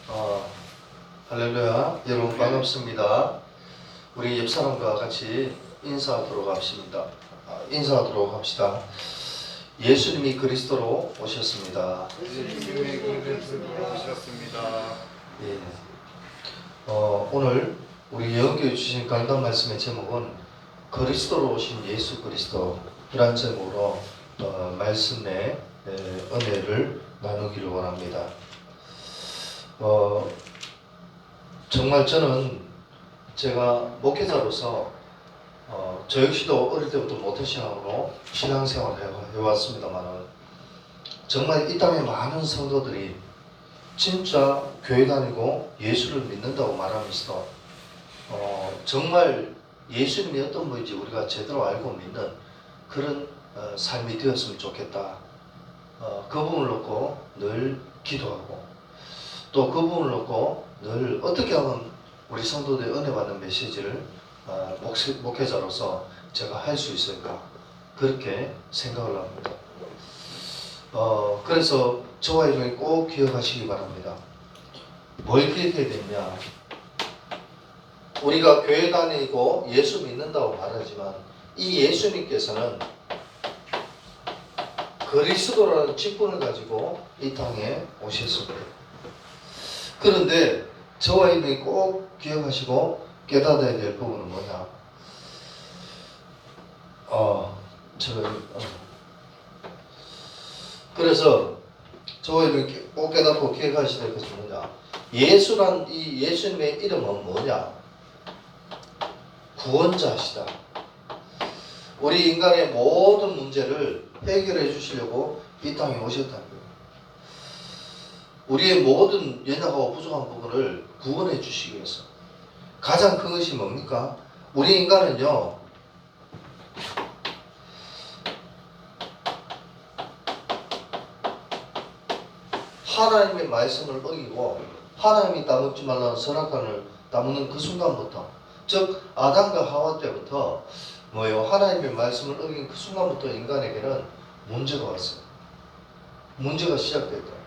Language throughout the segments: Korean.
어, 할렐루야. 여러분 반갑습니다. 우리 옆 사람과 같이 인사하도록 합시다. 예수님이 그리스도로 오셨습니다. 예수님이 그리스도로 오셨습니다. 예. 오늘 우리 영교회 주신 강단 말씀의 제목은 그리스도로 오신 예수 그리스도라는 제목으로 말씀 내 은혜를 나누기를 원합니다. 정말 저는 제가 목회자로서 저 역시도 어릴 때부터 모태신앙으로 신앙생활을 해왔습니다만 정말 이 땅에 많은 성도들이 진짜 교회 다니고 예수를 믿는다고 말하면서 정말 예수님이 어떤 분인지 우리가 제대로 알고 믿는 그런 삶이 되었으면 좋겠다. 그 부분을 놓고 늘 기도하고 또 그 부분을 놓고 늘 어떻게 하면 우리 성도들이 은혜 받는 메시지를 목회자로서 제가 할 수 있을까 그렇게 생각을 합니다. 그래서 저와 여러분이 꼭 기억하시기 바랍니다. 뭘 기억해야 되냐? 우리가 교회 다니고 예수 믿는다고 말하지만 이 예수님께서는 그리스도라는 직분을 가지고 이 땅에 오셨습니다. 그런데 저와 여러분이 꼭 기억하시고 깨닫아야 될 부분은 뭐냐? 그래서 저와 여러분이 꼭 깨닫고 기억하셔야 될 것은 뭐냐? 예수란 이 예수님의 이름은 뭐냐? 구원자시다. 우리 인간의 모든 문제를 해결해 주시려고 이 땅에 오셨다는 거예요. 우리의 모든 연약하고 부족한 부분을 구원해 주시기 위해서. 가장 큰 것이 뭡니까? 우리 인간은요, 하나님의 말씀을 어기고 하나님이 따먹지 말라는 선악과를 따먹는 그 순간부터, 즉 아담과 하와 때부터 하나님의 말씀을 어긴 그 순간부터 인간에게는 문제가 왔어요. 문제가 시작됐다.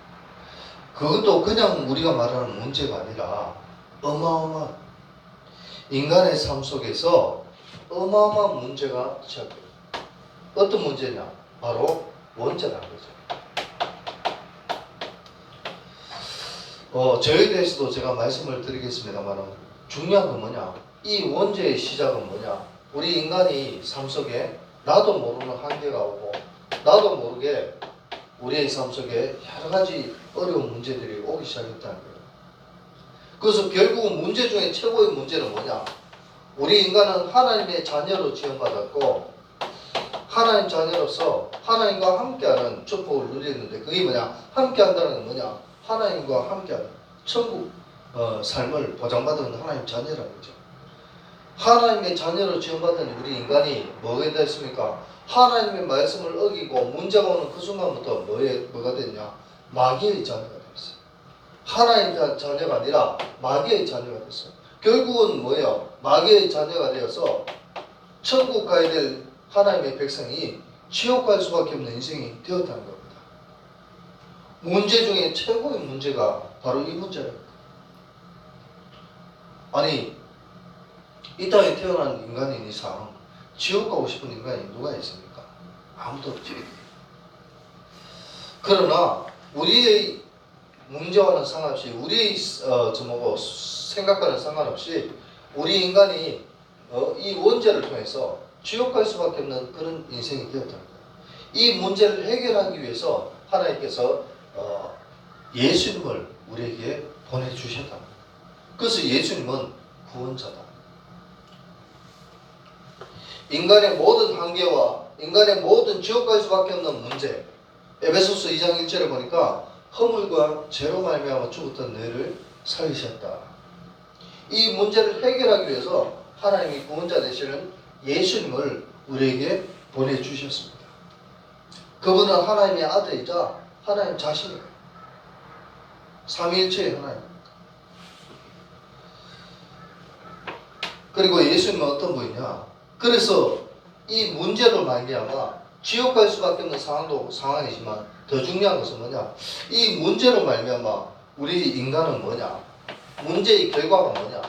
그것도 그냥 우리가 말하는 문제가 아니라 어마어마한 인간의 삶 속에서 어마어마한 문제가 시작돼요. 어떤 문제냐? 바로 원죄라는 거죠. 저에 대해서도 제가 말씀을 드리겠습니다만 중요한 건 뭐냐? 이 원죄의 시작은 뭐냐? 우리 인간이 삶 속에 나도 모르는 한계가 오고 나도 모르게 우리의 삶 속에 여러 가지 어려운 문제들이 오기 시작했다는 거예요. 그래서 결국은 문제 중에 최고의 문제는 뭐냐? 우리 인간은 하나님의 자녀로 지원받았고 하나님 자녀로서 하나님과 함께하는 축복을 누리는데 그게 뭐냐? 함께한다는 건 뭐냐? 하나님과 함께하는 천국 삶을 보장받은 하나님 자녀라는 거죠. 하나님의 자녀로 지원받은 우리 인간이 뭐가 됐습니까? 하나님의 말씀을 어기고 문제가 오는 그 순간부터 뭐가 됐냐? 마귀의 자녀가 됐어요. 하나님의 자녀가 아니라 마귀의 자녀가 됐어요. 결국은 뭐예요? 마귀의 자녀가 되어서 천국 가야 될 하나님의 백성이 지옥 갈 수밖에 없는 인생이 되었다는 겁니다. 문제 중에 최고의 문제가 바로 이 문제랍니다. 아니, 이 땅에 태어난 인간인 이상 지옥 가고 싶은 인간이 누가 있습니까? 아무도 없죠. 그러나 우리의 문제와는 상관없이 우리의 생각과는 상관없이 우리 인간이 이 원죄를 통해서 지옥 갈 수밖에 없는 그런 인생이 되었다는 거예요. 이 문제를 해결하기 위해서 하나님께서 예수님을 우리에게 보내주셨다는 거예요. 그래서 예수님은 구원자다. 인간의 모든 한계와 인간의 모든 지옥 갈 수밖에 없는 문제, 에베소서 2장 1절에 보니까 허물과 죄로 말미암아 죽었던 너희를 살리셨다. 이 문제를 해결하기 위해서 하나님이 구원자 되시는 예수님을 우리에게 보내주셨습니다. 그분은 하나님의 아들이자 하나님 자신이에요. 삼위일체의 하나님. 그리고 예수님은 어떤 분이냐? 그래서 이 문제로 말미암아 지옥 갈 수밖에 없는 상황이지만 더 중요한 것은 뭐냐? 이 문제로 말미암아 우리 인간은 뭐냐? 문제의 결과가 뭐냐?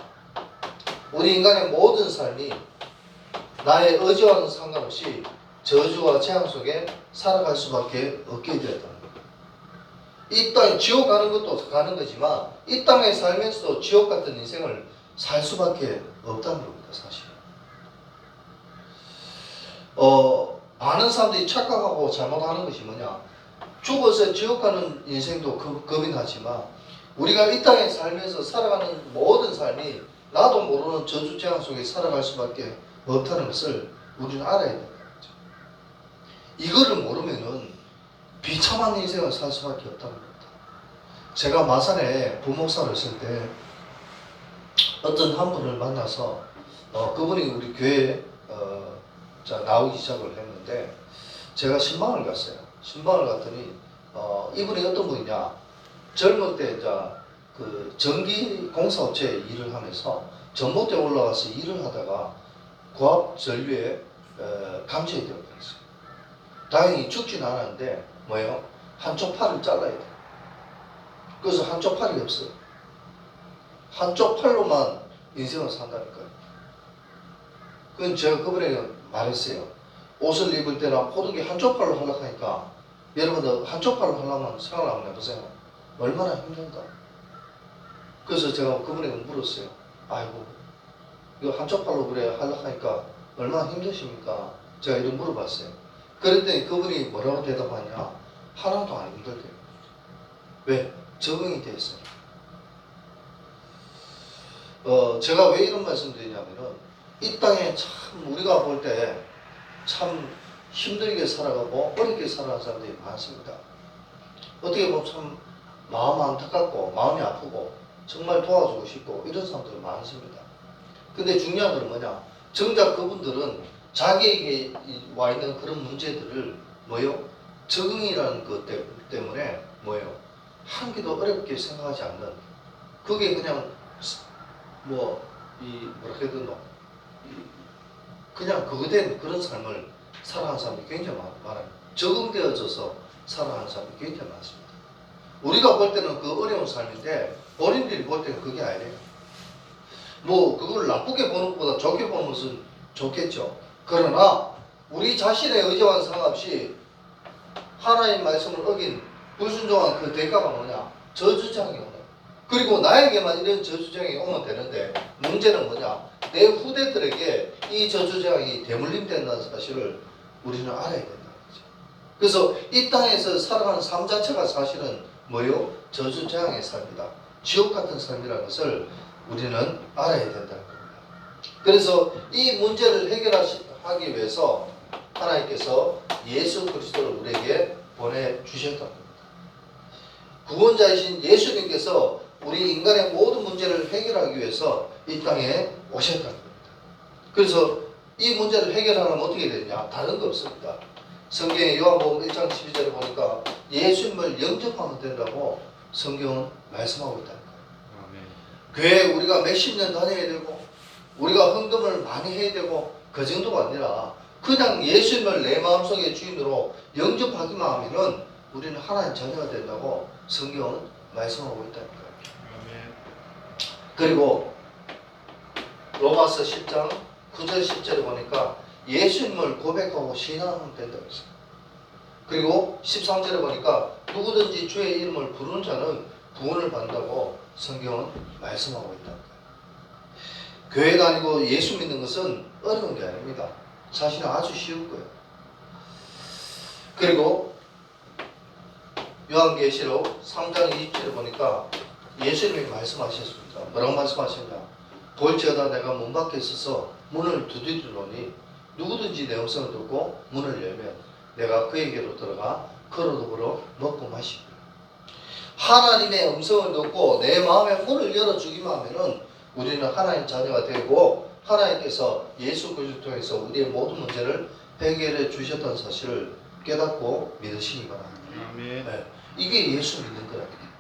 우리 인간의 모든 삶이 나의 의지와는 상관없이 저주와 재앙 속에 살아갈 수밖에 없게 되었다는 거예요. 이 땅에 지옥 가는 것도 가는 거지만 이 땅에 살면서도 지옥 같은 인생을 살 수밖에 없다는 겁니다, 사실. 많은 사람들이 착각하고 잘못하는 것이 뭐냐? 죽어서 지옥 가는 인생도 겁이 나지만 우리가 이 땅에 살면서 살아가는 모든 삶이 나도 모르는 저주 재앙 속에 살아갈 수밖에 없다는 것을 우리는 알아야 된다는 거죠. 이거를 모르면은 비참한 인생을 살 수밖에 없다는 겁니다. 제가 마산에 부목사를 했을 때 어떤 한 분을 만나서 그분이 우리 교회에 나오기 시작을 했는데 제가 신방을 갔어요. 신방을 갔더니 이분이 어떤 분이냐, 젊을 때 그 전기 공사업체에 일을 하면서 전봇대에 올라가서 일을 하다가 고압 전류에 감전이 되어 버렸어요. 다행히 죽진 않았는데 뭐예요? 한쪽 팔을 잘라야 돼요. 그래서 한쪽 팔이 없어요. 한쪽 팔로만 인생을 산다니까요. 그건 제가 그분에게 말했어요. 옷을 입을 때나 호두기 한쪽 팔로 하려고 하니까 여러분들 한쪽 팔로 하려면 생각을 한번 해보세요. 얼마나 힘든가. 그래서 제가 그분에게 물었어요. 아이고, 이거 한쪽 팔로 그래 하려고 하니까 얼마나 힘드십니까? 제가 이렇게 물어봤어요. 그랬더니 그분이 뭐라고 대답하냐? 하나도 안 힘들대요. 왜? 적응이 돼 있어요. 제가 왜 이런 말씀 드리냐면은 이 땅에 참 우리가 볼 때 참 힘들게 살아가고 어렵게 살아가는 사람들이 많습니다. 어떻게 보면 참 마음 안타깝고 마음이 아프고 정말 도와주고 싶고 이런 사람들 많습니다. 근데 중요한 건 뭐냐? 정작 그분들은 자기에게 와 있는 그런 문제들을 뭐요? 적응이라는 것 때문에 뭐요? 한 개도 어렵게 생각하지 않는, 그게 그냥 뭐라 해야 되나, 그냥 그거 된 그런 삶을 살아가는 사람이 굉장히 많아요. 적응되어져서 살아가는 사람이 굉장히 많습니다. 우리가 볼 때는 그 어려운 삶인데 본인들이 볼 때는 그게 아니에요. 뭐 그걸 나쁘게 보는 것보다 좋게 보는 것은 좋겠죠. 그러나 우리 자신의 의지와는 상관없이 하나님 말씀을 어긴 불순종한 그 대가가 뭐냐? 저주장이 오는. 그리고 나에게만 이런 저주장이 오면 되는데 문제는 뭐냐? 내 후대들에게 이 저주장이 대물림된다는 사실을 우리는 알아야 된다는 거죠. 그래서 이 땅에서 살아가는 삶 자체가 사실은 뭐요? 저주장의 삶이다. 지옥 같은 삶이라는 것을 우리는 알아야 된다는 겁니다. 그래서 이 문제를 해결하기 위해서 하나님께서 예수 그리스도를 우리에게 보내주셨다는 겁니다. 구원자이신 예수님께서 우리 인간의 모든 문제를 해결하기 위해서 이 땅에 오셨다는 겁니다. 그래서 이 문제를 해결하려면 어떻게 되느냐? 다른 거 없습니다. 성경에 요한복음 1장 12절에 보니까 예수님을 영접하면 된다고 성경은 말씀하고 있다는 거예요. 교회에 우리가 몇십 년 다녀야 되고 우리가 헌금을 많이 해야 되고 그 정도가 아니라 그냥 예수님을 내 마음속의 주인으로 영접하기만 하면은 우리는 하나님 자녀가 된다고 성경은 말씀하고 있다는 거예요. 그리고 로마서 10장 9절 10절에 보니까 예수님을 고백하고 신앙하면 된다고 했어요. 그리고 13절에 보니까 누구든지 주의 이름을 부르는 자는 구원을 받는다고 성경은 말씀하고 있다는 거예요. 교회 다니고 예수 믿는 것은 어려운 게 아닙니다. 사실은 아주 쉬운 거예요. 그리고 요한계시록 3장 20절에 보니까 예수님이 말씀하셨습니다. 뭐라고 말씀하셨냐? 볼지어다 내가 문 밖에 있어서 문을 두드리노니 누구든지 내 음성을 듣고 문을 열면 내가 그에게로 들어가 그로 더불어 먹고 마시고. 하나님의 음성을 듣고 내 마음의 문을 열어주기만 하면은 우리는 하나님 자녀가 되고 하나님께서 예수 그리스도를 통해서 우리의 모든 문제를 해결해 주셨다는 사실을 깨닫고 믿으시기 바랍니다. 네. 이게 예수 믿는 거라니까요.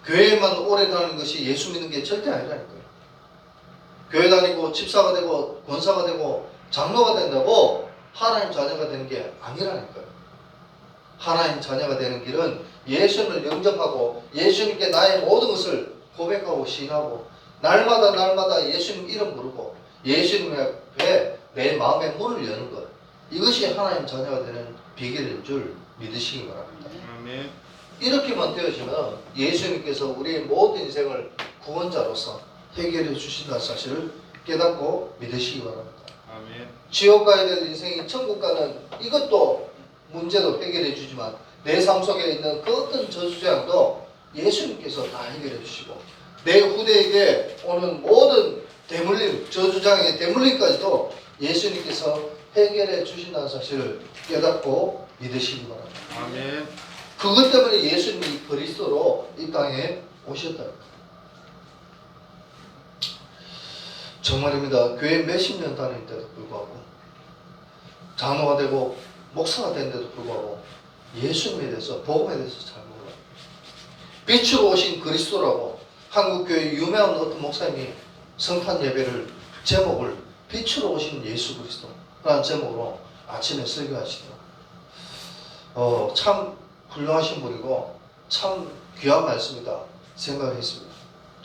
교회만 오래 다니는 것이 예수 믿는 게 절대 아니라니까요. 교회 다니고 집사가 되고 권사가 되고 장로가 된다고 하나님 자녀가 되는 게 아니라니까요. 하나님 자녀가 되는 길은 예수님을 영접하고 예수님께 나의 모든 것을 고백하고 시인하고 날마다 예수님 이름 부르고 예수님 앞에 내 마음의 문을 여는 것, 이것이 하나님 자녀가 되는 비결인 줄 믿으시기 바랍니다. 아멘. 이렇게만 되어지면 예수님께서 우리의 모든 인생을 구원자로서 해결해 주신다는 사실을 깨닫고 믿으시기 바랍니다. 아멘. 지옥 가야 될 인생이 천국 가는 이것도 문제도 해결해 주지만 내 삶 속에 있는 그 어떤 저주장도 예수님께서 다 해결해 주시고 내 후대에게 오는 모든 대물림, 저주장의 대물림까지도 예수님께서 해결해 주신다는 사실을 깨닫고 믿으시기 바랍니다. 아멘. 그것 때문에 예수님이 그리스도로 이 땅에 오셨다. 정말입니다. 교회 몇십 년 다니는데도 불구하고 장로가 되고 목사가 된데도 불구하고 예수님에 대해서, 복음에 대해서 잘 몰라요. 빛으로 오신 그리스도라고 한국교회 유명한 어떤 목사님이 성탄 예배를 제목을 빛으로 오신 예수 그리스도라는 제목으로 아침에 설교하시더라고요. 참 훌륭하신 분이고 참 귀한 말씀이다 생각했습니다.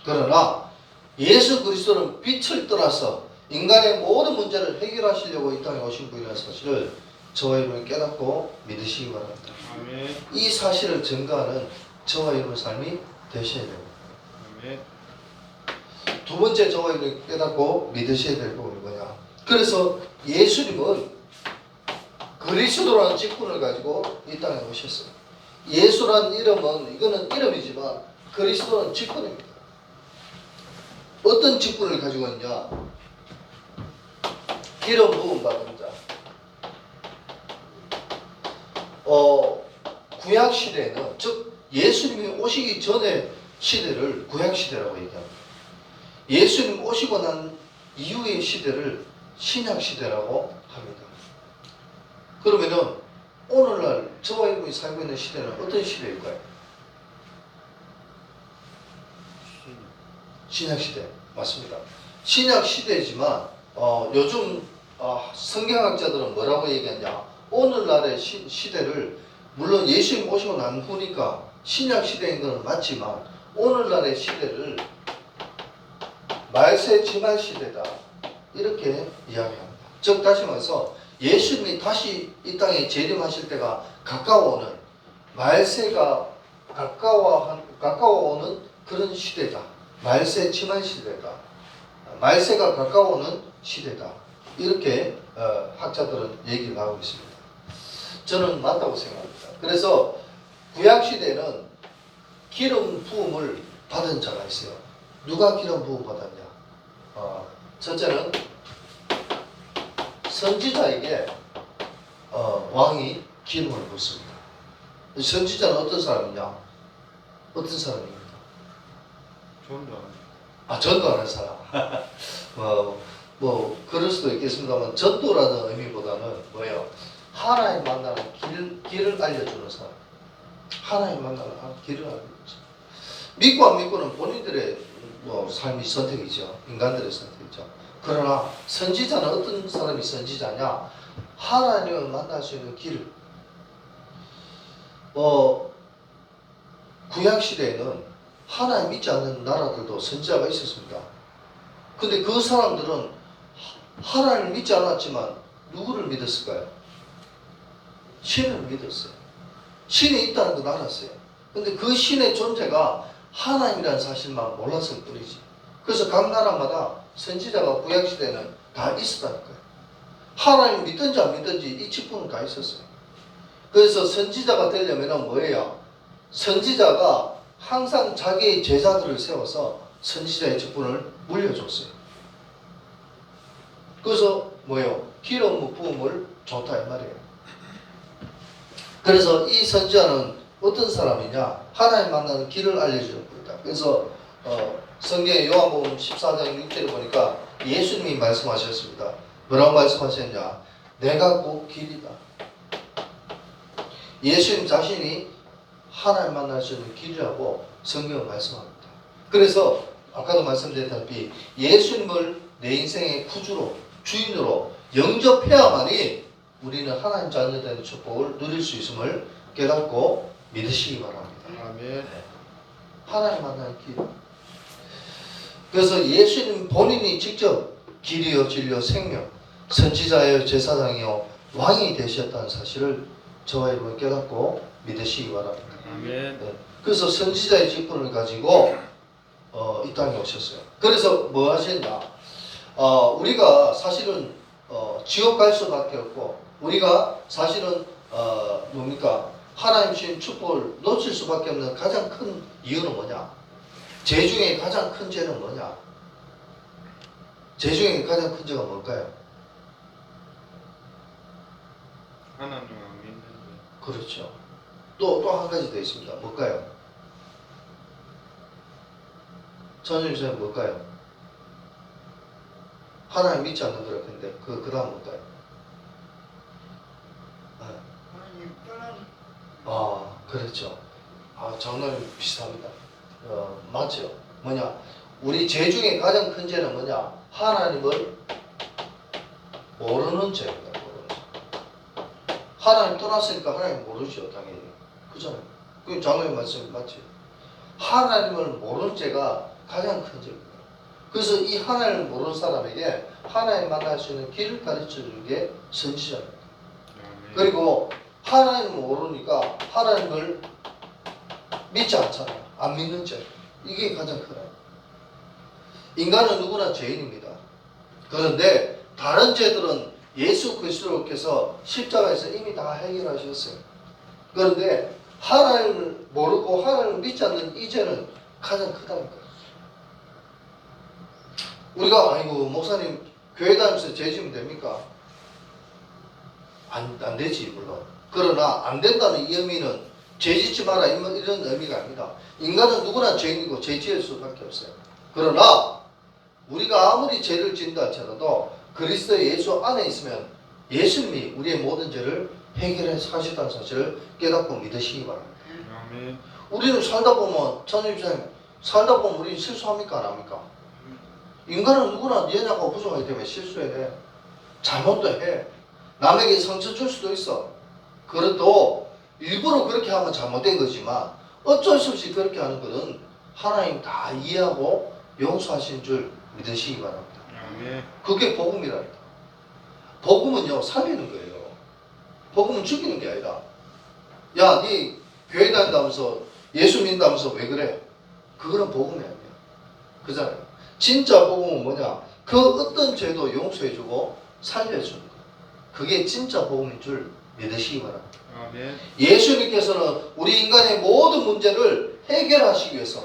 그러나 예수 그리스도는 빛을 떠나서 인간의 모든 문제를 해결하시려고 이 땅에 오신 분이라는 사실을 저와 여러분이 깨닫고 믿으시기 바랍니다. 아멘. 이 사실을 증거하는 저와 여러분의 삶이 되셔야 됩니다. 아멘. 두 번째 저와 여러분이 깨닫고 믿으셔야 될 부분이 뭐냐? 그래서 예수님은 그리스도라는 직분을 가지고 이 땅에 오셨어요. 예수라는 이름은, 이거는 이름이지만 그리스도는 직분입니다. 어떤 직분을 가지고 있냐? 기름 부음 받은 자. 구약 시대는, 즉 예수님이 오시기 전에 시대를 구약 시대라고 얘기합니다. 예수님 오시고 난 이후의 시대를 신약 시대라고 합니다. 그러면은 오늘날 저와 여러분이 살고 있는 시대는 어떤 시대일까요? 신약 시대 맞습니다. 신약 시대지만 요즘 성경학자들은 뭐라고 얘기하냐? 오늘날의 시대를, 물론 예수님 오시고 난 후니까 신약 시대인 것은 맞지만 오늘날의 시대를 말세 지말 시대다 이렇게 이야기합니다. 즉 다시 말해서 예수님이 다시 이 땅에 재림하실 때가 가까워오는, 말세가 가까워오는 그런 시대다. 말세 지말 시대다. 말세가 가까워오는 시대다. 이렇게 학자들은 얘기를 하고 있습니다. 저는 맞다고 생각합니다. 그래서 구약 시대는 기름 부음을 받은 자가 있어요. 누가 기름 부음 받았냐? 첫째는 선지자에게 왕이 기름을 붓습니다. 선지자는 어떤 사람이냐? 어떤 사람입니까? 전도하는 사람. 그럴 수도 있겠습니다만 전도라는 의미보다는 뭐예요? 하나님 만나는 길을 알려주는 사람. 하나님 만나는 길을 알려주는 사람. 믿고 안 믿고는 본인들의 삶이 선택이죠. 인간들의 선택이죠. 그러나 선지자는 어떤 사람이 선지자냐? 하나님을 만날 수 있는 길. 구약 시대에는 하나님 믿지 않는 나라들도 선지자가 있었습니다. 근데 그 사람들은 하나님을 믿지 않았지만 누구를 믿었을까요? 신을 믿었어요. 신이 있다는 걸 알았어요. 근데 그 신의 존재가 하나님이라는 사실만 몰랐을 뿐이지. 그래서 각 나라마다 선지자가 구약 시대는 다 있었다는 거예요. 하나님 믿든지 안 믿든지 이 직분은 다 있었어요. 그래서 선지자가 되려면 뭐예요? 선지자가 항상 자기의 제자들을 세워서 선지자의 직분을 물려줬어요. 그래서 뭐예요? 기름 부음을 줬다 이 말이에요. 그래서 이 선지자는 어떤 사람이냐? 하나님 만나는 길을 알려주는 분이다. 그래서 성경의 요한복음 14장 6절에 보니까 예수님이 말씀하셨습니다. 뭐라고 말씀하셨냐? 내가 곧 길이다. 예수님 자신이 하나님 만날 수 있는 길이라고 성경은 말씀합니다. 그래서 아까도 말씀드렸다시피 예수님을 내 인생의 구주로, 주인으로 영접해야만이 우리는 하나님 자녀 되는 축복을 누릴 수 있음을 깨닫고 믿으시기 바랍니다. 아멘. 하나님 만나는 길. 그래서 예수님 본인이 직접 길이요 진리요 생명, 선지자여 제사장이요 왕이 되셨다는 사실을 저와 여러분 깨닫고 믿으시기 바랍니다. 아멘. 네. 그래서 선지자의 직분을 가지고 이 땅에 오셨어요. 그래서 뭐 하셨냐? 우리가 사실은 지옥 갈 수밖에 없고 우리가 사실은 뭡니까? 하나님 주신 축복을 놓칠 수밖에 없는 가장 큰 이유는 뭐냐? 죄 중에 가장 큰 죄는 뭐냐? 죄 중에 가장 큰 죄가 뭘까요? 하나님 안 믿는 자. 그렇죠. 또 한 가지 더 있습니다. 뭘까요? 천주님께서는 뭘까요? 하나님 믿지 않는 거라 근데 그 다음 뭘까요? 하나님 떠난. 그렇죠. 장로님 비슷합니다. 맞죠. 뭐냐? 우리 죄 중에 가장 큰 죄는 뭐냐? 하나님을 모르는 죄입니다. 모르는 죄. 하나님 떠났으니까 하나님 모르죠, 당연히. 그잖아요. 그 장로님 말씀이 맞죠. 하나님을 모르는 죄가 가장 큰 죄입니다. 그래서 이 하나님을 모르는 사람에게 하나님 만날 수 있는 길을 가르쳐 주는 게 선지자입니다. 그리고 하나님을 모르니까 하나님을 믿지 않잖아요. 안 믿는 죄. 이게 가장 크다. 인간은 누구나 죄인입니다. 그런데 다른 죄들은 예수 그리스도께서 십자가에서 이미 다 해결하셨어요. 그런데 하나님을 모르고 하나님을 믿지 않는 이 죄는 가장 크다니까요. 우리가 아이고 목사님 교회 다니면서 죄 지으면 됩니까? 안 되지 물론. 그러나 안 된다는 이 의미는 죄 짓지 마라 이런 의미가 아닙니다. 인간은 누구나 죄인이고 죄 지을 수밖에 없어요. 그러나 우리가 아무리 죄를 짓는다 할지라도 그리스도 예수 안에 있으면 예수님이 우리의 모든 죄를 해결해서 하셨다는 사실을 깨닫고 믿으시기 바랍니다. 아멘. 우리는 살다 보면 천주님님 살다 보면 우리는 실수합니까 안 합니까? 인간은 누구나 연약하고 부족하기 때문에 실수해야 돼. 잘못도 해. 남에게 상처 줄 수도 있어. 그래도 일부러 그렇게 하면 잘못된 거지만 어쩔 수 없이 그렇게 하는 것은 하나님 다 이해하고 용서하신 줄 믿으시기 바랍니다. 아멘. 그게 복음이랍니다. 복음은요 살리는 거예요. 복음은 죽이는 게 아니라 야, 네 교회 다닌다면서 예수 믿는다면서 왜 그래? 그거는 복음이 아니야. 그잖아요. 진짜 복음은 뭐냐? 그 어떤 죄도 용서해주고 살려주는 거. 그게 진짜 복음인 줄 믿으시기 바랍니다. 아멘. 예수님께서는 우리 인간의 모든 문제를 해결하시기 위해서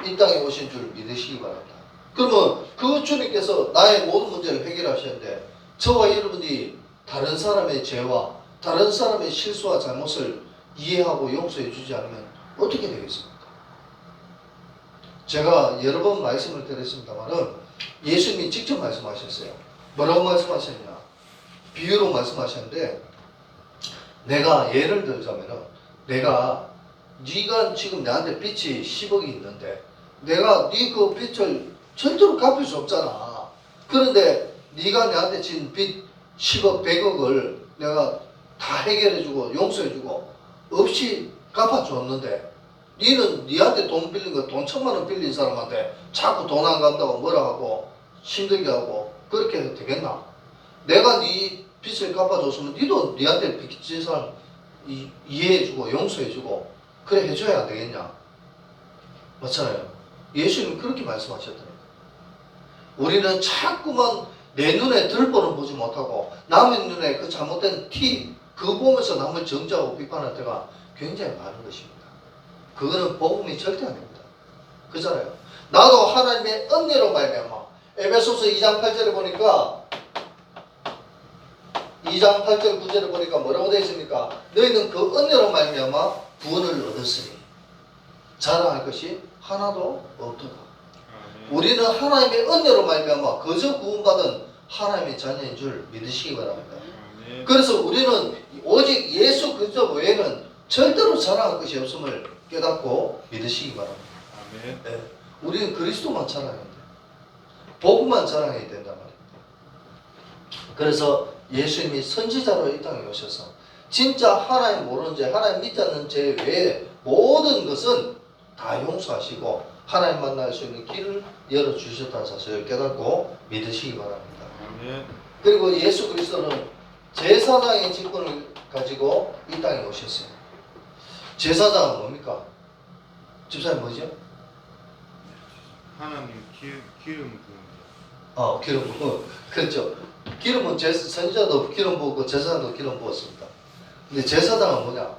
이 땅에 오신 줄 믿으시기 바랍니다. 그러면 그 주님께서 나의 모든 문제를 해결하셨는데 저와 여러분이 다른 사람의 죄와 다른 사람의 실수와 잘못을 이해하고 용서해 주지 않으면 어떻게 되겠습니까? 제가 여러 번 말씀을 드렸습니다만은 예수님이 직접 말씀하셨어요. 뭐라고 말씀하셨냐? 비유로 말씀하셨는데 내가 예를 들자면은 내가 네가 지금 나한테 빚이 10억이 있는데 내가 네 그 빚을 절대로 갚을 수 없잖아. 그런데 네가 나한테 진 빚 10억, 100억을 내가 다 해결해주고 용서해주고 없이 갚아줬는데 니는 니한테 돈 빌린 거 돈 1,000,000원 빌린 사람한테 자꾸 돈 안 간다고 뭐라 하고 힘들게 하고 그렇게 해도 되겠나? 내가 네 빚을 갚아줬으면 니도 니한테 빚진 사람 이해해주고 용서해주고 그래 해줘야 안 되겠냐? 맞잖아요. 예수님 그렇게 말씀하셨다니까. 우리는 자꾸만 내 눈에 들보는 보지 못하고 남의 눈에 그 잘못된 티 그거 보면서 남을 정죄하고 비판할 때가 굉장히 많은 것입니다. 그거는 복음이 절대 아닙니다. 그잖아요. 나도 하나님의 은혜로 말미암아 에베소서 2장 8절에 보니까 2장 8절 9절에 보니까 뭐라고 되어 있습니까? 너희는 그 은혜로 말미암아 구원을 얻었으니 자랑할 것이 하나도 없도다. 우리는 하나님의 은혜로 말미암아 거저 구원받은 하나님의 자녀인 줄 믿으시기 바랍니다. 그래서 우리는 오직 예수 그리스도 외에는 절대로 자랑할 것이 없음을 깨닫고 믿으시기 바랍니다. 네. 우리는 그리스도만 자랑해야 돼. 복음만 자랑해야 된단 말입니다. 그래서 예수님이 선지자로 이 땅에 오셔서 진짜 하나님 모르는 죄, 하나님 믿지 않는 죄 외에 모든 것은 다 용서하시고 하나님 만날 수 있는 길을 열어주셨다는 사실을 깨닫고 믿으시기 바랍니다. 아멘. 그리고 예수 그리스도는 제사장의 직분을 가지고 이 땅에 오셨어요. 제사장은 뭡니까? 집사님 뭐죠? 하나님 기름 부은 기름 부어. 그렇죠. 기름은 선지자도 기름 부었고 제사장도 기름 부었습니다. 근데 제사장은 뭐냐?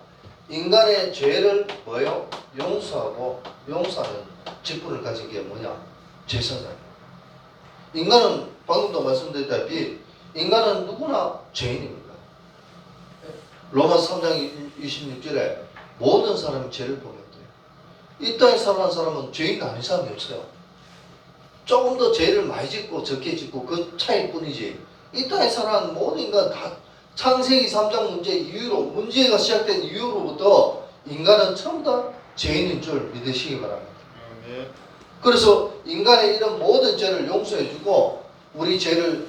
인간의 죄를 뭐요? 용서하고 용서하는 직분을 가진 게 뭐냐? 제사장. 인간은 방금도 말씀드렸다시피 인간은 누구나 죄인입니다. 로마서 3장 26절에 모든 사람이 죄를 범했대요. 이 땅에 살아가는 사람은 죄인 아닌 사람이 없어요. 조금 더 죄를 많이 짓고 적게 짓고 그 차이뿐이지. 이 땅에 살아가는 모든 인간 다 창세기 3장 문제 이후로 문제가 시작된 이후로부터 인간은 전부 다 죄인인 줄 믿으시기 바랍니다. 아멘. 그래서 인간의 이런 모든 죄를 용서해주고 우리 죄를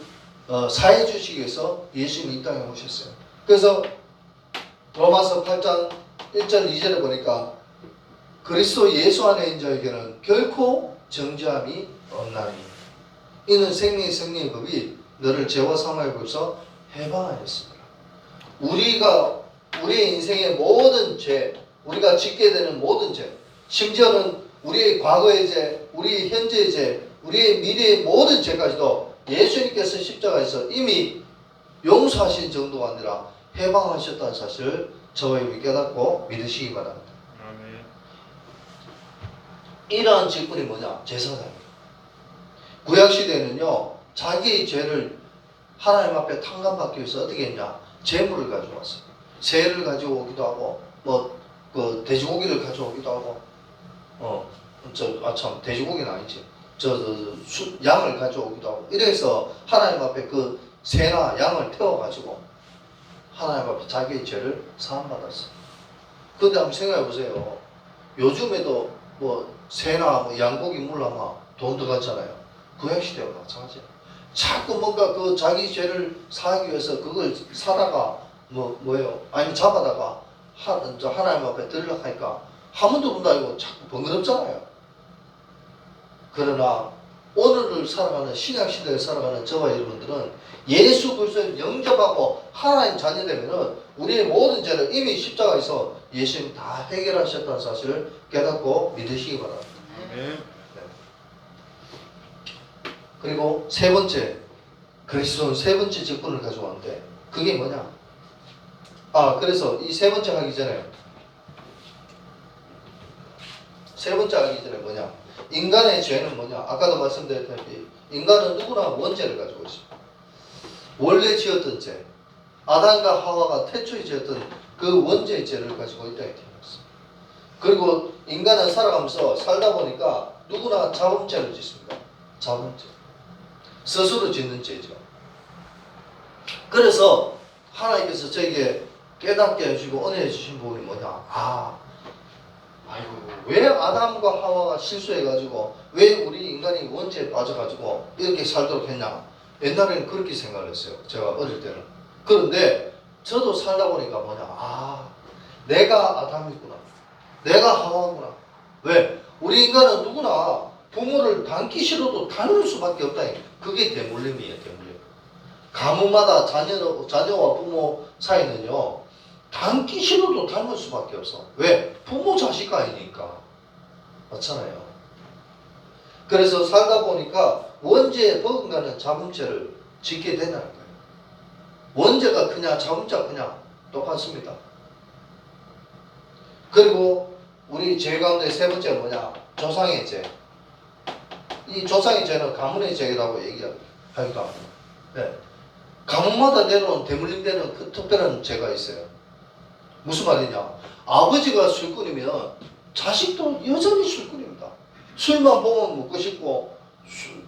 사해주시기 위해서 예수님이 이 땅에 오셨어요. 그래서 로마서 8장 1절 2절에 보니까 그리스도 예수 안에 있는 자에게는 결코 정죄함이 없나니 이는 생명의 성령의 법이 너를 죄와 사망의 법에서 해방하였습니다. 우리가 우리의 인생의 모든 죄, 우리가 짓게 되는 모든 죄, 심지어는 우리의 과거의 죄, 우리의 현재의 죄, 우리의 미래의 모든 죄까지도 예수님께서 십자가에서 이미 용서하신 정도가 아니라 해방하셨다는 사실을 저와 여러분이 깨닫고 믿으시기 바랍니다. 아멘. 이러한 직분이 뭐냐? 제사장입니다. 구약시대에는요, 자기의 죄를 하나님 앞에 탕감받기 위해서 어떻게 했냐? 제물을 가져왔어요. 새를 가지고 오기도 하고, 돼지고기를 가져오기도 하고, 돼지고기는 아니지. 양을 가져오기도 하고, 이래서 하나님 앞에 그 새나 양을 태워가지고, 하나님 앞에 자기의 죄를 사함받았어요. 근데 한번 생각해 보세요. 요즘에도 새나 양고기 물라면 돈 들어갔잖아요. 구약시대와 마찬가지예요. 자꾸 뭔가 그 자기 죄를 사하기 위해서 그걸 사다가 아니면 잡아다가 하나님 앞에 드리려고 하니까 한 번도 본다 이거 자꾸 번거롭잖아요. 그러나 오늘을 살아가는 신약시대에 살아가는 저와 여러분들은 예수 그리스도를 영접하고 하나님 자녀되면은 우리의 모든 죄를 이미 십자가에서 예수님이 다 해결하셨다는 사실을 깨닫고 믿으시기 바랍니다. 아멘. 그리고 세 번째, 그리스도는 세 번째 직분을 가져왔는데 그게 뭐냐? 그래서 이 세 번째 하기 전에 뭐냐? 인간의 죄는 뭐냐? 아까도 말씀드렸다시피 인간은 누구나 원죄를 가지고 있습니다. 원래 지었던 죄, 아담과 하와가 태초에 지었던 그 원죄의 죄를 가지고 이 땅에 태어났습니다. 그리고 인간은 살아가면서 살다 보니까 누구나 자범죄를 짓습니다. 자범죄. 스스로 짓는 죄죠. 그래서 하나님께서 저에게 깨닫게 해주시고 은혜해 주신 부분이 뭐냐? 아이고 왜 아담과 하와가 실수해가지고 왜 우리 인간이 원죄에 빠져가지고 이렇게 살도록 했냐? 옛날에는 그렇게 생각을 했어요. 제가 어릴 때는. 그런데 저도 살다 보니까 뭐냐? 내가 아담이구나. 내가 하와구나. 왜? 우리 인간은 누구나 부모를 닮기 싫어도 닮을 수밖에 없다. 그게 대물림이에요. 대물림. 가문마다 자녀와 부모 사이는요. 닮기 싫어도 닮을 수밖에 없어. 왜? 부모 자식 아니니까. 맞잖아요. 그래서 살다 보니까 원죄에 버금가는 자범죄를 짓게 된다는 거예요. 원죄가 크냐 자범죄가 크냐 똑같습니다. 그리고 우리 죄 가운데 세 번째가 뭐냐? 조상의 죄. 이 조상의 죄는 가문의 죄라고 얘기하기도 합니다. 네. 가문마다 내려온 대물림되는 그 특별한 죄가 있어요. 무슨 말이냐? 아버지가 술꾼이면 자식도 여전히 술꾼입니다. 술만 보면 먹고 싶고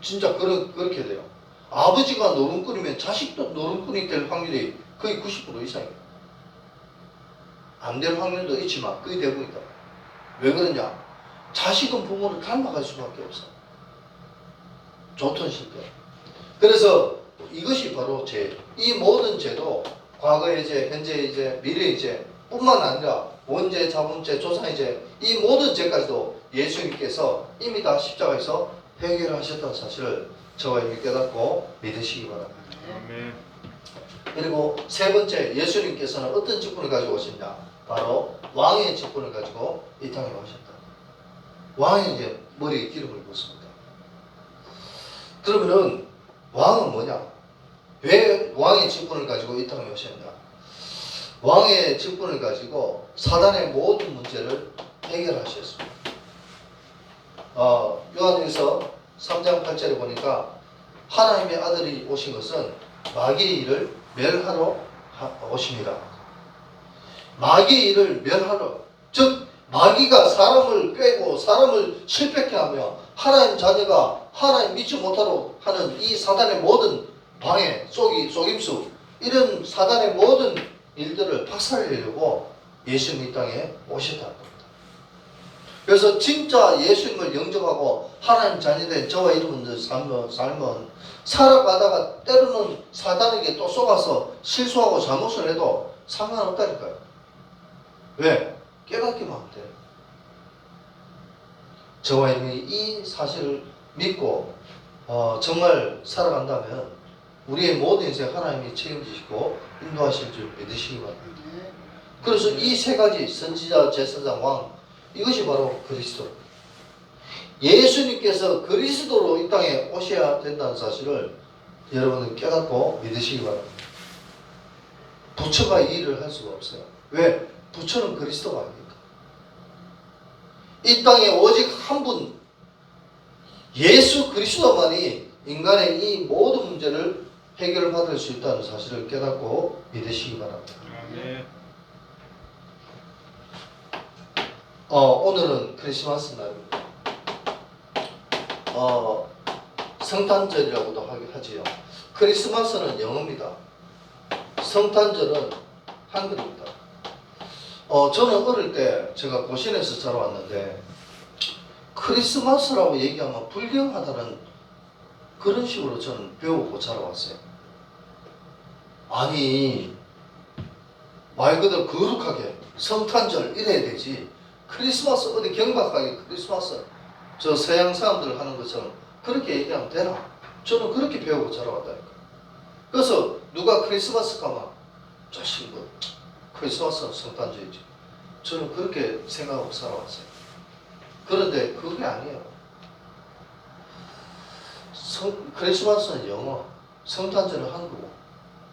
진짜 그렇게 돼요. 아버지가 노름꾼이면 자식도 노름꾼이 될 확률이 거의 90% 이상입니다. 안 될 확률도 있지만 거의 대부분이다. 왜 그러냐? 자식은 부모를 닮아갈 수밖에 없어. 좋든 싫든. 그래서 이것이 바로 죄. 이 모든 죄도 과거의 죄, 현재의 죄, 미래의 죄 뿐만 아니라 원죄, 자본죄, 조상의죄 이 모든 죄까지도 예수님께서 이미 다 십자가에서 해결하셨다는 사실을 저와 이미 깨닫고 믿으시기 바랍니다. 아멘. 그리고 세 번째, 예수님께서는 어떤 직분을 가지고 오셨냐? 바로 왕의 직분을 가지고 이 땅에 오셨다. 왕에게 머리에 기름을 붓습니다. 그러면은 왕은 뭐냐? 왜 왕의 직분을 가지고 이 땅에 오셨냐? 왕의 직분을 가지고 사단의 모든 문제를 해결하셨습니다. 요한일서 3장 8절에 보니까 하나님의 아들이 오신 것은 마귀의 일을 멸하러 오십니다. 마귀의 일을 멸하러, 즉 마귀가 사람을 꿰고 사람을 실패케 하며 하나님 자녀가 하나님 믿지 못하도록 하는 이 사단의 모든 방해, 속임수 이런 사단의 모든 일들을 박살내려고 예수님 이 땅에 오셨다는 겁니다. 그래서 진짜 예수님을 영접하고 하나님 자녀된 저와 여러분들 삶은 살아가다가 때로는 사단에게 또 속아서 실수하고 잘못을 해도 상관없다니까요. 왜? 깨닫기만 하면 돼요. 저와 여러분이 이 사실을 믿고 정말 살아간다면 우리의 모든 인생 하나님이 책임지시고 인도하실 줄 믿으시기 바랍니다. 그래서 이 세 가지 선지자, 제사장, 왕 이것이 바로 그리스도. 예수님께서 그리스도로 이 땅에 오셔야 된다는 사실을 여러분은 깨닫고 믿으시기 바랍니다. 부처가 이 일을 할 수가 없어요. 왜? 부처는 그리스도가 아닙니까? 이 땅에 오직 한 분, 예수 그리스도만이 인간의 이 모든 문제를 해결받을 수 있다는 사실을 깨닫고 믿으시기 바랍니다. 아멘. 오늘은 크리스마스 날입니다. 성탄절이라고도 하지요. 크리스마스는 영어입니다. 성탄절은 한글입니다. 저는 어릴 때 제가 고신에서 자라왔는데 크리스마스라고 얘기하면 불경하다는 그런 식으로 저는 배우고 자라왔어요. 아니 말 그대로 거룩하게 성탄절 이래야 되지 크리스마스 어디 경박하게 크리스마스 저 서양 사람들 하는 것처럼 그렇게 얘기하면 되나? 저는 그렇게 배우고 자라왔다니까. 그래서 누가 크리스마스 가면 자식 뭐 크리스마스는 성탄절이지. 저는 그렇게 생각하고 살아왔어요. 그런데 그게 아니에요. 크리스마스는 영어, 성탄절은 한국어.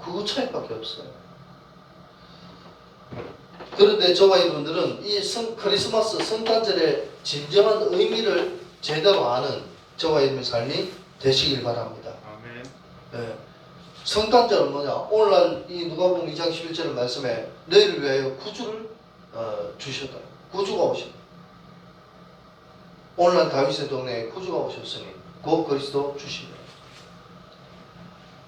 그거 차이밖에 없어요. 그런데 저와 여러분들은 이 크리스마스 성탄절의 진정한 의미를 제대로 아는 저와 여러분의 삶이 되시길 바랍니다. 아멘. 네. 성탄절은 뭐냐? 오늘날 이 누가복음 2장 11절 말씀에 너희를 위하여 구주를 주셨다. 구주가 오셨다. 오늘날 다윗의 동네에 구주가 오셨으니 곧 그리스도 주십니다.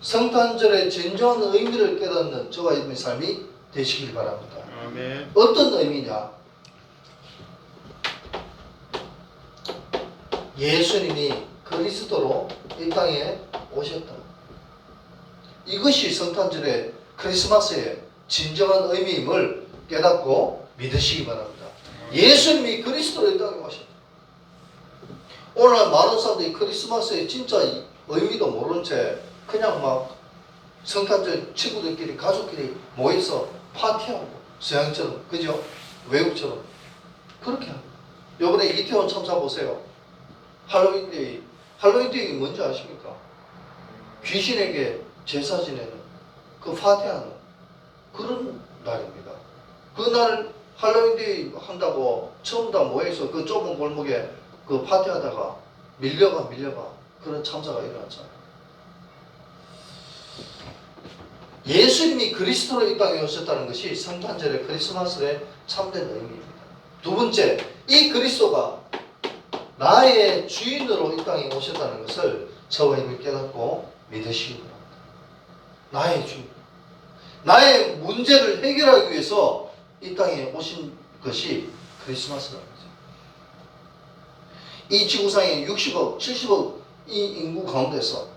성탄절의 진정한 의미를 깨닫는 저와 여러분의 삶이 되시길 바랍니다. 아멘. 어떤 의미냐? 예수님이 그리스도로 이 땅에 오셨다. 이것이 성탄절의 크리스마스의 진정한 의미임을 깨닫고 믿으시기 바랍니다. 예수님이 그리스도로 이 땅에 오셨다. 오늘 많은 사람들이 크리스마스의 진짜 의미도 모르는 채 그냥 막 성탄절 친구들끼리 가족끼리 모여서 파티하고 서양처럼 그죠? 외국처럼 그렇게 합니다. 요번에 이태원 참사 보세요. 할로윈데이. 할로윈데이 뭔지 아십니까? 귀신에게 제사 지내는 그 파티하는 그런 날입니다. 그날 할로윈데이 한다고 처음 다 모여서 그 좁은 골목에 그 파티하다가 밀려가 그런 참사가 일어났잖아요. 예수님이 그리스도로 이 땅에 오셨다는 것이 성탄절의 크리스마스의 참된 의미입니다. 두 번째, 이 그리스도가 나의 주인으로 이 땅에 오셨다는 것을 저와 여러분이 깨닫고 믿으시기 바랍니다. 나의 주인. 나의 문제를 해결하기 위해서 이 땅에 오신 것이 크리스마스라는 거죠. 이 지구상에 60억, 70억 이 인구 가운데서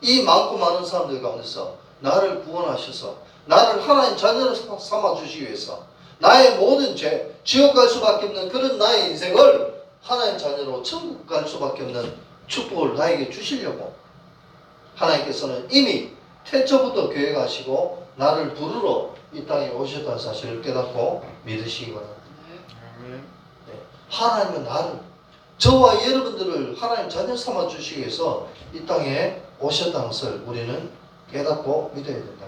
이 많고 많은 사람들 가운데서 나를 구원하셔서 나를 하나님 자녀로 삼아주시기 위해서 나의 모든 죄, 지옥 갈 수밖에 없는 그런 나의 인생을 하나님 자녀로 천국 갈 수밖에 없는 축복을 나에게 주시려고 하나님께서는 이미 태초부터 계획하시고 나를 부르러 이 땅에 오셨다는 사실을 깨닫고 믿으시기 바랍니다. 아멘. 하나님은 나를, 저와 여러분들을 하나님 자녀 삼아 주시기 위해서 이 땅에 오셨다는 것을 우리는 깨닫고 믿어야 된다.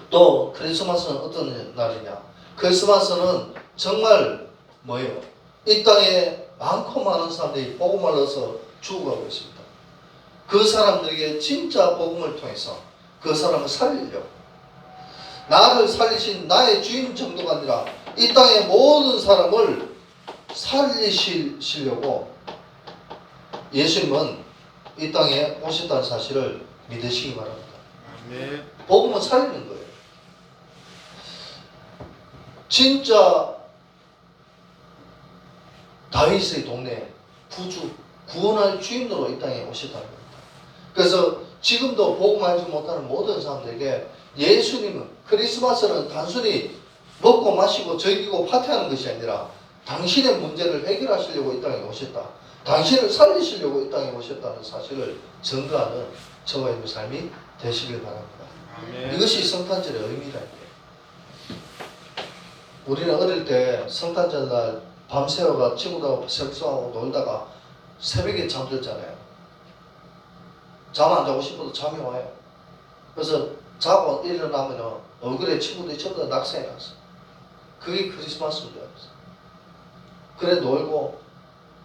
또 크리스마스는 어떤 날이냐? 크리스마스는 정말 뭐예요? 이 땅에 많고 많은 사람들이 복음을 얻어서 죽어가고 있습니다. 그 사람들에게 진짜 복음을 통해서 그 사람을 살리려고, 나를 살리신 나의 주인 정도가 아니라 이 땅의 모든 사람을 살리시려고 예수님은 이 땅에 오셨다는 사실을 믿으시기 바랍니다. 아멘. 복음은 살리는 거예요. 진짜 다윗의 동네 구주, 구원할 주인으로 이 땅에 오셨다는 겁니다. 그래서 지금도 복음 알지 못하는 모든 사람들에게 예수님은, 크리스마스는 단순히 먹고 마시고 즐기고 파티하는 것이 아니라 당신의 문제를 해결하시려고 이 땅에 오셨다, 당신을 살리시려고 이 땅에 오셨다는 사실을 증거하는 저와 여러분의 삶이 되시길 바랍니다. 아멘. 이것이 성탄절의 의미라니까요. 우리는 어릴 때 성탄절 날 밤새워가 친구들하고 색소하고 놀다가 새벽에 잠들잖아요. 잠 안 자고 싶어도 잠이 와요. 그래서 자고 일어나면 얼굴에 친구들이 전부 다 낙서해 놨어. 그게 크리스마스인 줄 알았어. 그래 놀고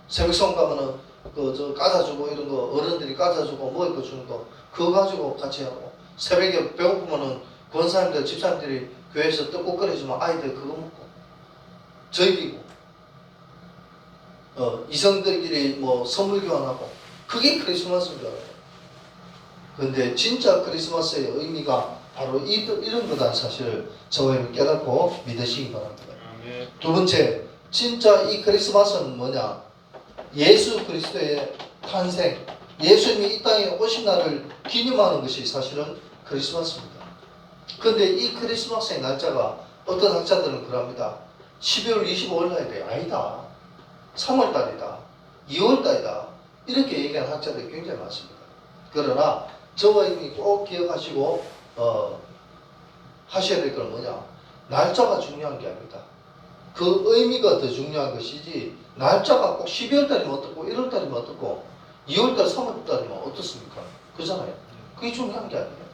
새벽송 가면은 저 까자주고 이런 거 어른들이 까자주고 먹을 거 주는 거 그거 가지고 같이 하고, 새벽에 배고프면은 권사님들 집사님들이 교회에서 떡국 끓여주면 아이들 그거 먹고 즐기고, 이성들끼리 뭐 선물 교환하고, 그게 크리스마스인 줄 알아요. 그런데 진짜 크리스마스의 의미가 바로 이런 거다는 사실을 저와 여러분 깨닫고 믿으시기 바랍니다. 아멘. 두 번째, 진짜 이 크리스마스는 뭐냐? 예수 그리스도의 탄생, 예수님이 이 땅에 오신 날을 기념하는 것이 사실은 크리스마스입니다. 그런데 이 크리스마스의 날짜가 어떤 학자들은 그럽니다. 12월 25일 날이 돼. 아니다. 3월 달이다. 2월 달이다. 이렇게 얘기하는 학자들이 굉장히 많습니다. 그러나 저와 여러분이 꼭 기억하시고 하셔야 될 건 뭐냐? 날짜가 중요한 게 아닙니다. 그 의미가 더 중요한 것이지, 날짜가 꼭 12월 달이면 어떻고 1월 달이면 어떻고 2월 달, 3월 달이면 어떻습니까? 그잖아요. 그게 중요한 게 아니에요.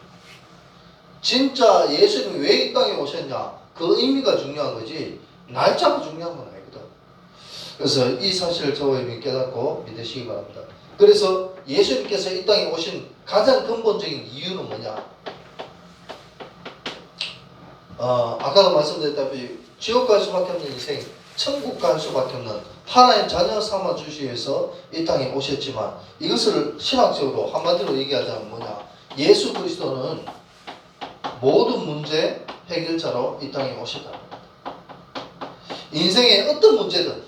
진짜 예수님이 왜 이 땅에 오셨냐? 그 의미가 중요한 거지 날짜가 중요한 건 아니거든. 그래서 이 사실을 저와 여러분이 깨닫고 믿으시기 바랍니다. 그래서 예수님께서 이 땅에 오신 가장 근본적인 이유는 뭐냐? 아까도 말씀드렸다시피 지옥 갈 수밖에 없는 인생, 천국 갈 수밖에 없는 하나님 자녀 삼아 주시기 위해서 이 땅에 오셨지만, 이것을 신학적으로 한마디로 얘기하자면 뭐냐? 예수 그리스도는 모든 문제 해결자로 이 땅에 오셨다. 인생의 어떤 문제든,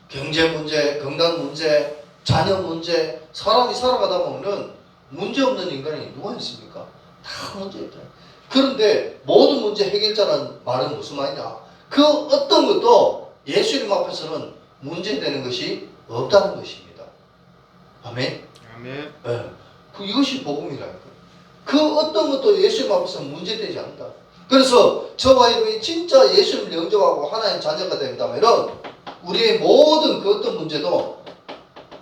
경제 문제, 건강 문제, 자녀 문제, 사람이 살아가다 보면 문제 없는 인간이 누가 있습니까? 다 문제 있다. 그런데 모든 문제 해결자라는 말은 무슨 말이냐? 그 어떤 것도 예수님 앞에서는 문제되는 것이 없다는 것입니다. 아멘? 아멘. 네. 이것이 복음이라니까. 그 어떤 것도 예수님 앞에서 문제되지 않는다. 그래서 저와 여러분이 진짜 예수님을 영접하고 하나님 자녀가 된다면 우리의 모든 그 어떤 문제도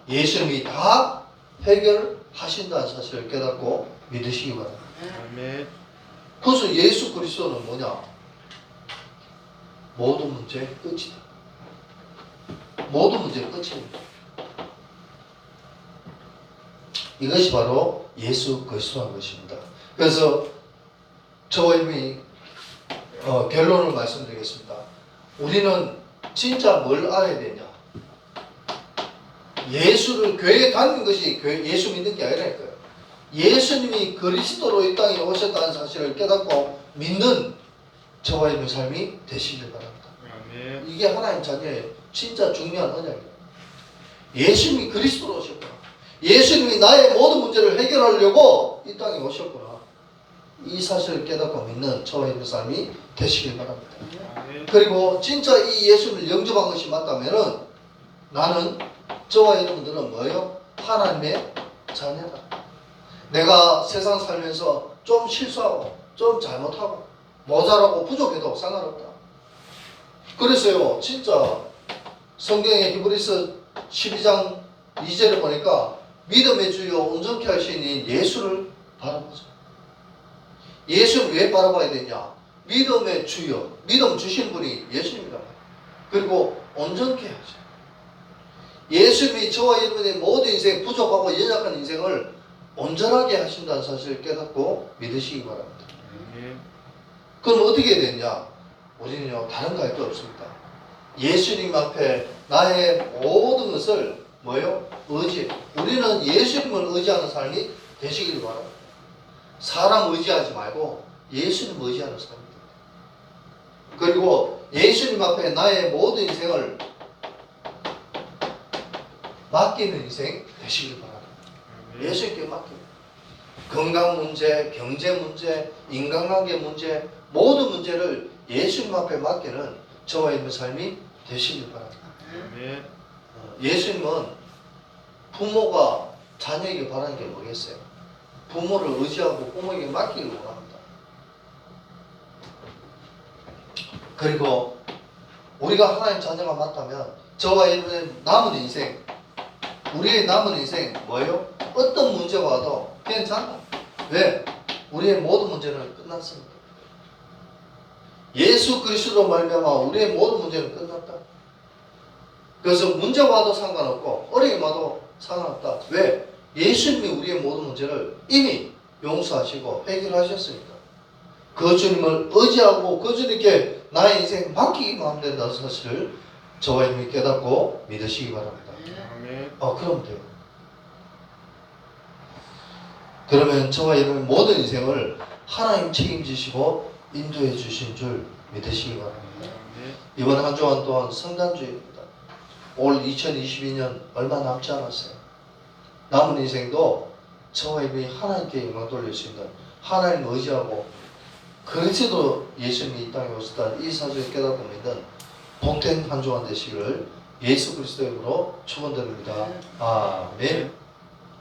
예수님이 다 해결하신다는 사실을 깨닫고 믿으시기 바랍니다. 아멘. 그래서 예수 그리스도는 뭐냐? 모든 문제의 끝이다. 모든 문제의 끝입니다. 이것이 바로 예수 그리스도인 것입니다. 그래서 저와 여러분이 결론을 말씀드리겠습니다. 우리는 진짜 뭘 알아야 되냐? 예수를 교회에 다니는 것이 예수 믿는 게 아니라니까요. 예수님이 그리스도로 이 땅에 오셨다는 사실을 깨닫고 믿는 저와 여러분의 삶이 되시길 바랍니다. 아멘. 이게 하나님 자녀의 진짜 중요한 언약이에요. 예수님이 그리스도로 오셨구나. 예수님이 나의 모든 문제를 해결하려고 이 땅에 오셨구나. 이 사실을 깨닫고 믿는 저와 있는 삶이 되시길 바랍니다. 아멘. 그리고 진짜 이 예수님을 영접한 것이 맞다면은 나는 저와 여러분들은 뭐예요? 하나님의 자녀다. 내가 세상 살면서 좀 실수하고 좀 잘못하고 모자라고 부족해도 상관없다. 그래서요 진짜 성경의 히브리서 12장 2절을 보니까 믿음의 주요 온전케 하시는 예수를 바라보자. 예수는 왜 바라봐야 되냐? 믿음의 주요, 믿음 주신 분이 예수입니다. 그리고 온전케 하죠. 예수님이 저와 여러분의 모든 인생, 부족하고 연약한 인생을 온전하게 하신다는 사실을 깨닫고 믿으시기 바랍니다. 아멘. 그럼 어떻게 되냐? 우리는요 다른 거 할 거 없습니다. 예수님 앞에 나의 모든 것을 뭐요? 의지. 우리는 예수님을 의지하는 삶이 되시길 바랍니다. 사람 의지하지 말고 예수님 의지하는 삶입니다. 그리고 예수님 앞에 나의 모든 인생을 맡기는 인생 되시길 바랍니다. 아멘. 예수님께 맡깁니다. 건강 문제, 경제 문제, 인간관계 문제, 모든 문제를 예수님 앞에 맡기는 저와 있는 삶이 되시길 바랍니다. 아멘. 예수님은 부모가 자녀에게 바라는 게 뭐겠어요? 부모를 의지하고 부모에게 맡기길 원합니다. 그리고 우리가 하나님 자녀가 맞다면 저와 여러분의 남은 인생, 우리의 남은 인생 뭐예요? 어떤 문제가 와도 괜찮다. 왜? 우리의 모든 문제는 끝났습니다. 예수 그리스도로 말미암아 우리의 모든 문제는 끝났다. 그래서 문제가 와도 상관없고 어려움이 와도 상관없다. 왜? 예수님이 우리의 모든 문제를 이미 용서하시고 해결하셨으니까. 그 주님을 의지하고 그 주님께 나의 인생 맡기기만 하면 된다는 사실을 저와 여러분이 깨닫고 믿으시기 바랍니다. 아멘. 그럼 돼요. 그러면 저와 여러분의 모든 인생을 하나님 책임지시고 인도해 주신 줄 믿으시기 바랍니다. 아멘. 이번 한 주간 또한 성탄주일입니다. 올 2022년 얼마 남지 않았어요. 남은 인생도 저와 여러분이 하나님께 영광 돌릴 수 있는 하나님 의지하고 그리스도 예수님이 이 땅에 오셨다는 이 사실을 깨닫고 믿는 복된 한 주간 되시기를 예수 그리스도의 이름으로 축원드립니다. 아멘.